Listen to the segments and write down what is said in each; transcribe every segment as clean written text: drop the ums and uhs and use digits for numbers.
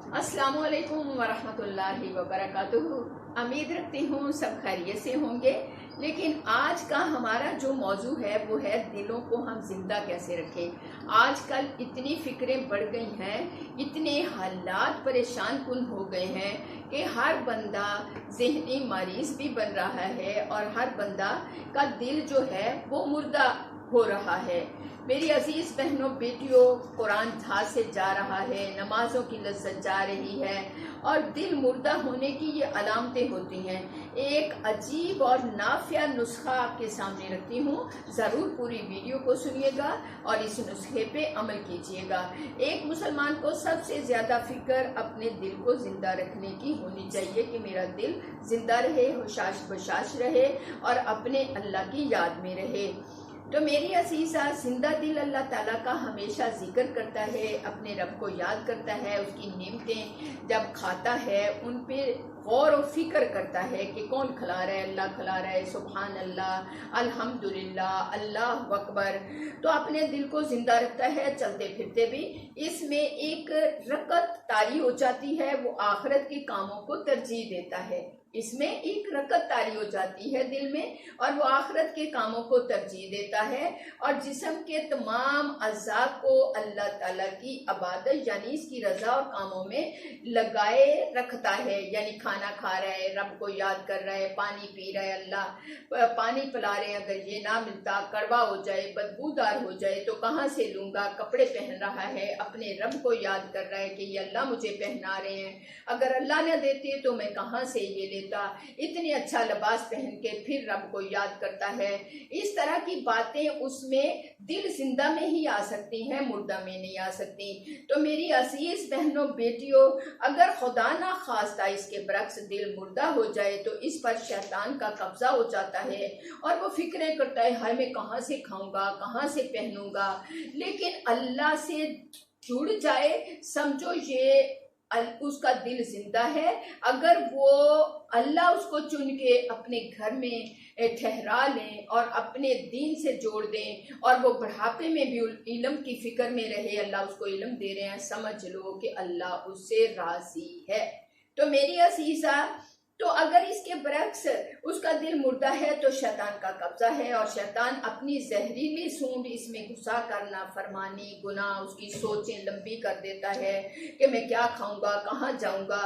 अस्सलामु अलैकुम वरहमतुल्लाहि वबरकातुहू। उम्मीद रखती हूँ सब खैरियत से होंगे। लेकिन आज का हमारा जो मौजू है वो है दिलों को हम जिंदा कैसे रखें। आजकल इतनी फिक्रें बढ़ गई हैं, इतने हालात परेशान कुन हो गए हैं कि हर बंदा ज़हनी मरीज भी बन रहा है और हर बंदा का दिल जो है वो मुर्दा हो रहा है। मेरी अजीज बहनों बेटियों, कुरान हाथ से जा रहा है, नमाजों की लज्जत जा रही है और दिल मुर्दा होने की ये अलामतें होती हैं। एक अजीब और नाफिया नुस्खा आपके सामने रखती हूँ, ज़रूर पूरी वीडियो को सुनिएगा और इस नुस्खे पे अमल कीजिएगा। एक मुसलमान को सबसे ज़्यादा फिक्र अपने दिल को ज़िंदा रखने की होनी चाहिए कि मेरा दिल ज़िंदा रहे, होशाश बशाश रहे और अपने अल्लाह की याद में रहे। तो मेरी असीसा, जिंदा दिल अल्लाह ताला का हमेशा जिक्र करता है, अपने रब को याद करता है, उसकी नेमतें जब खाता है उन पे गौर और फिक्र करता है कि कौन खिला रहा है, अल्लाह खिला रहा है, सुभान अल्लाह, अल्हम्दुलिल्लाह, अल्लाह अकबर। तो अपने दिल को जिंदा रखता है, चलते फिरते भी इसमें एक रकत तारी हो जाती है, वो आखिरत के कामों को तरजीह देता है। इसमें एक रकत तारी हो जाती है दिल में और वो आखिरत के कामों को तरजीह देता है और जिस्म के तमाम अज़ा को अल्लाह ताला की इबादत यानी इसकी रजा और कामों में लगाए रखता है। यानी खाना खा रहा है, रब को याद कर रहा है, पानी पी रहा है, अल्लाह पानी पिला रहे हैं, अगर ये ना मिलता, कड़वा हो जाए, बदबूदार हो जाए तो कहाँ से लूँगा, कपड़े पहन रहा है, अपने रब को याद कर रहा है कि ये अल्लाह मुझे पहना रहे हैं, अगर अल्लाह ने देते तो मैं कहाँ से ये लेता, इतनी अच्छा लिबास पहन के फिर रब को याद करता है। इस तरह की बातें उसमें दिल जिंदा में ही आ सकती हैं, मुर्दा में नहीं आ सकती। तो मेरी अजीज बहनों बेटियों, अगर खुदा ना खास्ता इसके बरक्स दिल मुर्दा हो जाए तो इस पर शैतान का कब्जा हो जाता है और वो फिक्रें करता है, हाय मैं कहाँ से खाऊंगा, कहाँ से पहनूंगा। लेकिन अल्लाह से जुड़ जाए, समझो ये उसका दिल जिंदा है। अगर वो अल्लाह उसको चुन के अपने घर में ठहरा लें और अपने दीन से जोड़ दें और वो बुढ़ापे में भी इल्म की फिक्र में रहे, अल्लाह उसको इल्म दे रहे हैं, समझ लो कि अल्लाह उससे राजी है। तो मेरी अजीजा, तो अगर इसके बरक्स उसका दिल मुर्दा है तो शैतान का कब्जा है और शैतान अपनी जहरीली सूंड इसमें घुसा कर नाफरमानी, गुनाह, उसकी सोचें लंबी कर देता है कि मैं क्या खाऊंगा, कहाँ जाऊंगा।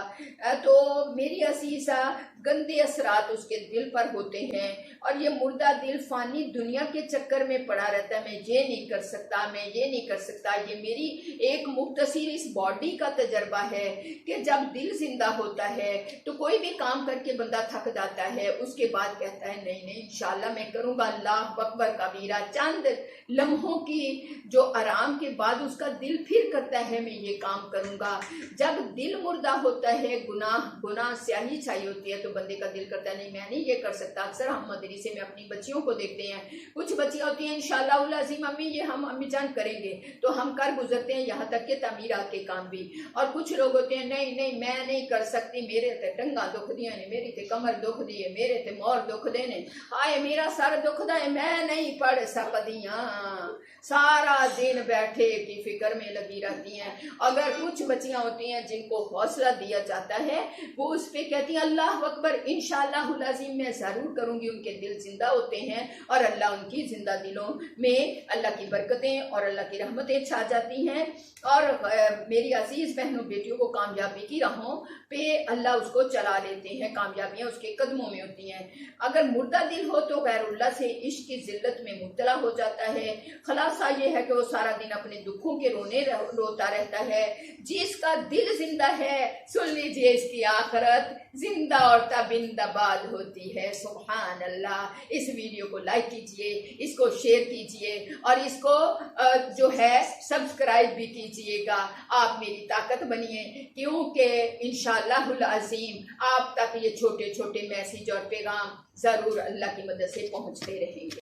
तो मेरी असीसा, गंदे असरात उसके दिल पर होते हैं और ये मुर्दा दिल फानी दुनिया के चक्कर में पड़ा रहता है, मैं ये नहीं कर सकता, मैं ये नहीं कर सकता। ये मेरी एक मुख्तसर इस बॉडी का तजर्बा है कि जब दिल जिंदा होता है तो कोई भी काम करके बंदा थक जाता है, उसके बाद कहता है नहीं नहीं इंशाल्लाह मैं करूंगा, अल्लाह अकबर कबीरा। चंद लम्हों की जो आराम के बाद उसका दिल फिर करता है मैं ये काम करूंगा। जब दिल मुर्दा होता है, गुनाह स्याही छाई होती है तो बंदे का दिल करता है नहीं मैं नहीं ये कर सकता। अक्सर हम मदरसे में अपनी बच्चियों को देखते हैं, कुछ बच्चियां होती हैं इंशाल्लाह उल अज़ीम अम्मी ये हम अम्मी जान करेंगे, तो हम कर गुजरते हैं यहाँ तक के तमीरात के काम भी। और कुछ लोग होते हैं नहीं नहीं मैं नहीं कर सकती, मेरे ते टंगा दुख दिया ने, मेरी ते कमर दुख दी है, मेरे ते मोर दुख दे ने, हाय मेरा सर दुखदा है, मैं नहीं पढ़ सकदियां। सारा दिन बैठे की फिक्र में लगी रहती हैं। अगर कुछ बच्चियां होती हैं जिनको हौसला दिया जाता है वो उस पे कहती हैं अल्लाह अकबर इंशाअल्लाहुल अज़ीम मैं जरूर करूंगी, उनके दिल जिंदा होते हैं और अल्लाह उनकी जिंदा दिलों में अल्लाह की बरकतें और अल्लाह की रहमतें छा जाती हैं। और मेरी अजीज बहनों बेटियों को कामयाबी की राहों पे अल्लाह उसको चला लेते हैं, कामयाबियां उसके कदमों में होती हैं। अगर मुर्दा दिल हो तो गैरुल्लाह से इश्क की जिल्लत में मुब्तला हो जाता है। खलासा ये है कि वो सारा दिन अपने दुखों के रोता रहता है। जिसका दिल जिंदा है सुन लीजिए इसकी आखिरत जिंदा और तबिंदाबाद होती है। सुभान अल्लाह। इस वीडियो को लाइक कीजिए, इसको शेयर कीजिए और इसको जो है सब्सक्राइब भी कीजिएगा। आप मेरी ताकत बनिए, क्योंकि इंशाअल्लाहुल अज़ीम आप तक ये छोटे छोटे मैसेज और पैगाम जरूर अल्लाह की मदद से पहुंचते रहेंगे।